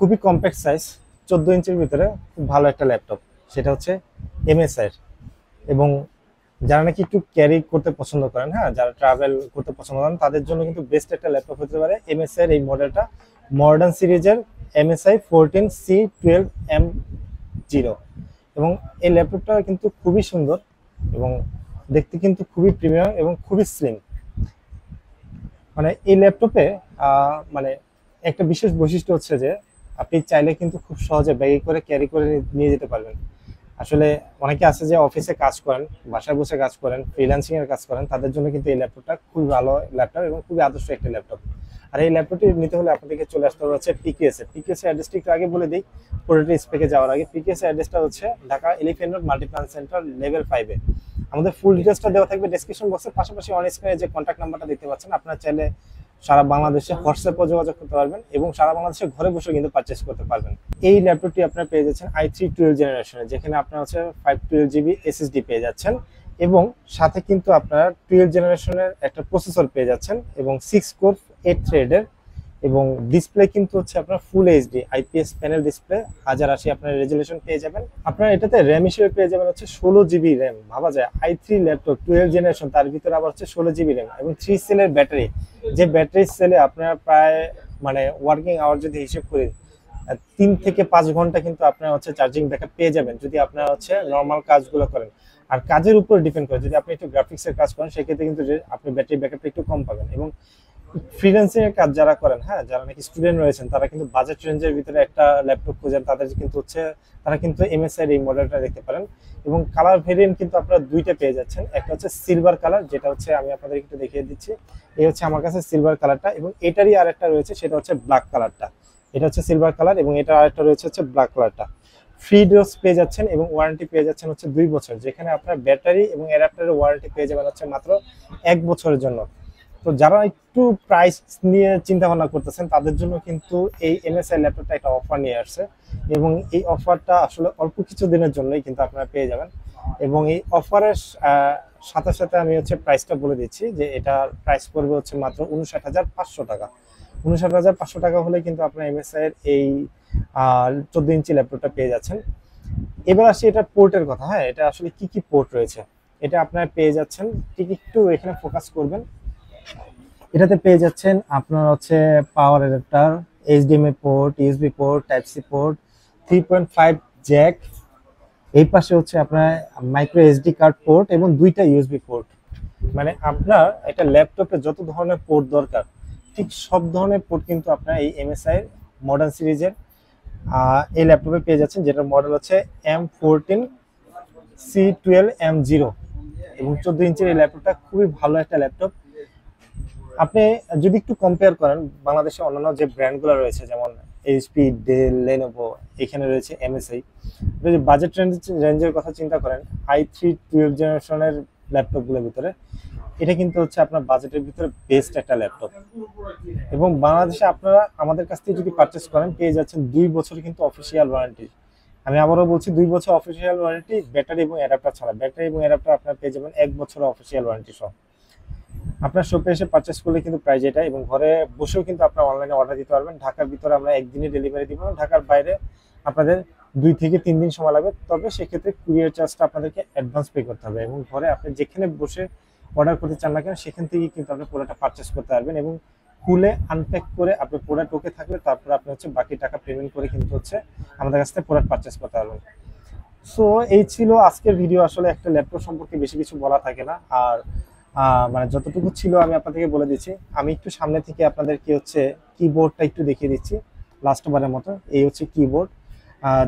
খুবই compact size, 14 ইঞ্চির ভিতরে খুব ভালো একটা ল্যাপটপ। সেটা হচ্ছে এমএসআই এর। এবং যারা নাকি একটু ক্যারি করতে পছন্দ করেন, হ্যাঁ, যারা ট্রাভেল করতে পছন্দ করেন তাদের জন্য কিন্তু বেস্ট একটা ল্যাপটপ হতে পারে এমএসআই এর এই মডেলটা। মডার্ন সিরিজের এমএসআই 14C12M0। এবং এই ল্যাপটপটা কিন্তু খুবই সুন্দর এবং দেখতে কিন্তু খুবই প্রিমিয়াম এবং খুবই স্লিম। মানে এই ল্যাপটপে মানে একটা বিশেষ বৈশিষ্ট্য হচ্ছে যে আপনি চাইলে কিন্তু খুব সহজে ব্যাগে করে ক্যারি করে নিয়ে যেতে পারবেন। আসলে অনেকে আছে যে অফিসে কাজ করেন, বাসায় বসে কাজ করেন, ফ্রিল্যান্সিং এর কাজ করেন, তাদের জন্য কিন্তু এই ল্যাপটপটা খুবই ভালো ল্যাপটপ এবং খুবই আদর্শ একটা ল্যাপটপ। আর এই ল্যাপটপটি নিতে হলে আপনাদেরকে চলে আসতে হবে হচ্ছে পিকেএস অ্যাড্রেসটি একটু আগে বলে দিই পুরোটা স্পেকে যাওয়ার আগে। পিকেএস অ্যাড্রেসটা হচ্ছে Dhaka elephant road multiplan centre level 5-এ। আমাদের ফুল ডিটেলসটা দেওয়া থাকবে ডেসক্রিপশন বক্সের পাশাপাশি অন স্ক্রিনে যে কন্ট্যাক্ট নাম্বারটা দেখতে পাচ্ছেন, আপনারা চাইলে সারা বাংলাদেশে হোয়াটসঅ্যাপে যোগাযোগ করতে পারবেন এবং সারা বাংলাদেশে ঘরে বসে কিন্তু পারচেস করতে পারবেন। এই ল্যাপটপটি আপনারা পেয়ে যাচ্ছেন i3 12 জেনারেশনে, যেখানে আপনারা হচ্ছে 512GB এসএসডি পেয়ে যাচ্ছেন এবং সাথে কিন্তু আপনারা 12 জেনারেশনের একটা প্রসেসর পেয়ে যাচ্ছেন এবং 6 কোর 8 থ্রেডের। এবং ডিসপ্লে কিন্তু হচ্ছে আপনার full HD IPS panel display 1080 আপনার রেজুলেশন পেয়ে যাবেন। আপনারা এটাতে র্যাম হিসেবে পেয়ে যাবেন হচ্ছে 16GB র্যাম। ভাবা যায় i3 ল্যাপটপ 12 জেনারেশন, তার ভিতরে আবার হচ্ছে 16GB র্যাম এবং 3 সেলের ব্যাটারি। যে ব্যাটারি সেলে আপনার প্রায় মানে ওয়ার্কিং আওয়ার যদি হিসেব করি 3 থেকে 5 ঘন্টা কিন্তু আপনারা হচ্ছে চার্জিং ব্যাকআপ পেয়ে যাবেন যদি আপনারা হচ্ছে নর্মাল কাজগুলো করেন। আর কাজের উপর ডিপেন্ড করে, যদি আপনি একটু গ্রাফিক্সের কাজ করেন সেক্ষেত্রে কিন্তু আপনি ব্যাটারি ব্যাকআপটা একটু কম পাবেন। এবং ফ্রিল্যান্সিং এর কাজ যারা করেন, হ্যাঁ, যারা নাকি স্টুডেন্ট রয়েছেন, তারা কিন্তু বাজেট রেঞ্জের ভিতরে একটা ল্যাপটপ খোঁজেন, তাদের কিন্তু হচ্ছে তারা কিন্তু এমএসআই এর এই মডেলটা দেখতে পারেন। এবং কালার ভেরিয়েন্ট কিন্তু আপনারা দুইটা পেয়ে যাচ্ছেন, একটা হচ্ছে সিলভার কালার, যেটা হচ্ছে আমি আপনাদের একটু দেখিয়ে দিচ্ছি। এই হচ্ছে আমার কাছে সিলভার কালারটা এবং এটারই আরেকটা রয়েছে, সেটা হচ্ছে ব্ল্যাক কালারটা। এটা হচ্ছে সিলভার কালার এবং এটা আরেকটা রয়েছে হচ্ছে ব্ল্যাক কালারটা। ফ্রি ডোজ পেয়ে যাচ্ছেন এবং ওয়ারেন্টি পেয়ে যাচ্ছেন হচ্ছে 2 বছর, যেখানে আপনার ব্যাটারি এবং অ্যাডাপ্টারের ওয়ারেন্টি পেয়ে যাবেন হচ্ছে মাত্র 1 বছরের জন্য। তো যারা একটু প্রাইস নিয়ে চিন্তা ভাবনা করতেছেন তাদের জন্য কিন্তু এই এমএসআই ল্যাপটপটা একটা অফার নিয়ে আসছে এবং এই অফারটা আসলে অল্প কিছু দিনের জন্যই কিন্তু আপনারা পেয়ে যাবেন। এবং এই অফারের সাথে সাথে আমি হচ্ছে প্রাইসটা বলে দিচ্ছি যে এটার প্রাইস পড়বে হচ্ছে মাত্র 59,500 টাকা। 59,500 টাকা হলে কিন্তু আপনার এমএসআই এর এই 14 ইঞ্চি ল্যাপটপটা পেয়ে যাচ্ছেন। এবার আসি এটা পোর্টের কথা। হ্যাঁ, এটা আসলে কি কি পোর্ট রয়েছে এটা আপনারা পেয়ে যাচ্ছেন, ঠিক একটু এখানে ফোকাস করবেন। এটাতে পেয়ে যাচ্ছেন আপনার হচ্ছে power adapter, HDMI port, USB port, type C port, 3.5 jack. এই পাশে হচ্ছে আপনার মাইক্রো এসডি কার্ড পোর্ট এবং 2টা ইউএসবি পোর্ট। মানে আপনার একটা ল্যাপটপে যত ধরনের পোর্ট দরকার ঠিক সব ধরনের পোর্ট কিন্তু আপনার এই এমএসআই মডার্ন সিরিজের এই ল্যাপটপে পেয়ে যাচ্ছেন, যেটার মডেল হচ্ছে M14C12M0 এবং 14 ইঞ্চির এই ল্যাপটপটা খুবই ভালো একটা ল্যাপটপ। আপনি যদি একটু কম্পেয়ার করেন বাংলাদেশে অন্যান্য যে ব্র্যান্ডগুলো রয়েছে যেমন এইচপি, ডেল, লেনোভো, এখানে রয়েছে এমএসআই, যদি বাজেট রেঞ্জের কথা চিন্তা করেন i3 12 জেনারেশনের ল্যাপটপগুলোর ভিতরে এটা কিন্তু হচ্ছে আপনার বাজেটের ভিতরে বেস্ট একটা ল্যাপটপ। এবং বাংলাদেশে আপনারা আমাদের কাছ থেকে যদি পারচেস করেন পেয়ে যাচ্ছেন 2 বছর কিন্তু অফিসিয়াল ওয়ারেন্টি। আমি আবারও বলছি 2 বছর অফিসিয়াল ওয়ারেন্টি, ব্যাটারি এবং অ্যাডাপ্টার ছাড়া। ব্যাটারি এবং অ্যাডাপ্টার আপনারা পেয়ে যাবেন 1 বছর অফিসিয়াল ওয়ারেন্টি সহ। আপনার শপে এসে পারচেস করলে কিন্তু প্রাইস এটা, এবং ঘরে বসেও কিন্তু আপনারা অনলাইনে অর্ডার দিতে পারবেন। ঢাকার ভিতরে আমরা একদিনে ডেলিভারি দিব, ঢাকার বাইরে আপনাদের 2 থেকে 3 দিন সময় লাগবে, তবে সেক্ষেত্রে কুরিয়ার চার্জটা আপনাদেরকে অ্যাডভান্স পে করতে হবে। এবং ঘরে আপনি যেখানে বসে অর্ডার করতে চান না কেন সেখান থেকেই কিন্তু আপনি প্রোডাক্টটা পারচেস করতে পারবেন এবং খুলে আনপ্যাক করে আপনি প্রোডাক্ট ওকে থাকলে তারপর আপনি হচ্ছে বাকি টাকা পেমেন্ট করে কিন্তু হচ্ছে আমাদের কাছ থেকে প্রোডাক্ট পারচেস করতে পারবেন। সো এই ছিল আজকের ভিডিও। আসলে একটা ল্যাপটপ সম্পর্কে বেশি কিছু বলা থাকে না, আর মানে যতটুকু ছিল আমি আপনাদেরকে বলে দিচ্ছি। আমি একটু সামনে থেকে আপনাদেরকে হচ্ছে কিবোর্ডটা একটু দেখিয়ে দিচ্ছি লাস্টবারের মতো। এই হচ্ছে কিবোর্ড,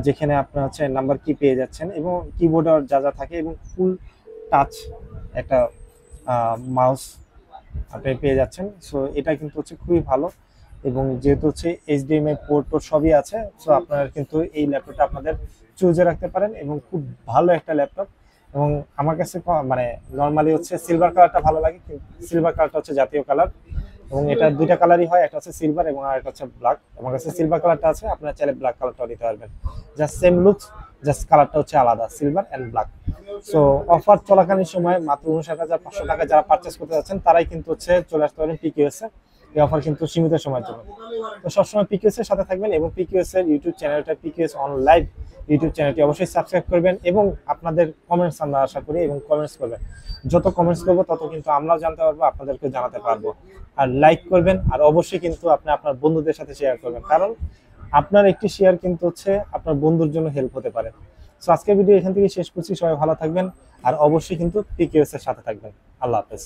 যেখানে আপনার হচ্ছে নাম্বার কি পেয়ে যাচ্ছেন এবং কিবোর্ডে যা যা থাকে এবং ফুল টাচ একটা মাউস আপনি পেয়ে যাচ্ছেন। সো এটা কিন্তু হচ্ছে খুবই ভালো এবং যেহেতু হচ্ছে এইচডিএমআই পোর্ট সবই আছে, সো আপনারা কিন্তু এই ল্যাপটপটা আপনাদের চুজে রাখতে পারেন এবং খুব ভালো একটা ল্যাপটপ। এবং আমার কাছে মানে নর্মালি হচ্ছে সিলভার কালারটা ভালো লাগে, সিলভার কালারটা হচ্ছে জাতীয় কালার এবং এটা 2টা কালারই হয়, একটা হচ্ছে সিলভার এবং আরেকটা হচ্ছে ব্ল্যাক। আমার কাছে সিলভার কালারটা আছে, আপনারা চাইলে ব্ল্যাক কালারটাও নিতে পারবেন, জাস্ট সেম লুকস, জাস্ট কালারটা হচ্ছে আলাদা, silver and black. So offer চলাকালীন সময় মাত্র 59,500 টাকা যারা পারচেস করতে যাচ্ছেন তারাই কিন্তু হচ্ছে চলে আসতে পারেন পিকিউএস এ। এই অফার কিন্তু সীমিত সময়ের জন্য। তো সবসময় পিকিউএস এর সাথে থাকবেন এবং পিকিউএস এর ইউটিউব চ্যানেলটা পিকিউএস অন লাইভ ইউটিউব চ্যানেলটি অবশ্যই সাবস্ক্রাইব করবেন এবং আপনাদের কমেন্টস আমরা আশা করি এবং কমেন্টস করবেন। যত কমেন্টস করবো তত কিন্তু আমরাও জানতে পারবো, আপনাদেরকে জানাতে পারবো। আর লাইক করবেন, আর অবশ্যই কিন্তু আপনি আপনার বন্ধুদের সাথে শেয়ার করবেন, কারণ আপনার একটি শেয়ার কিন্তু হচ্ছে আপনার বন্ধুর জন্য হেল্প হতে পারে। সো আজকের ভিডিও এখান থেকে শেষ করছি। সবাই ভালো থাকবেন আর অবশ্যই কিন্তু পিকিউএস এর সাথে থাকবেন। আল্লাহ হাফেজ।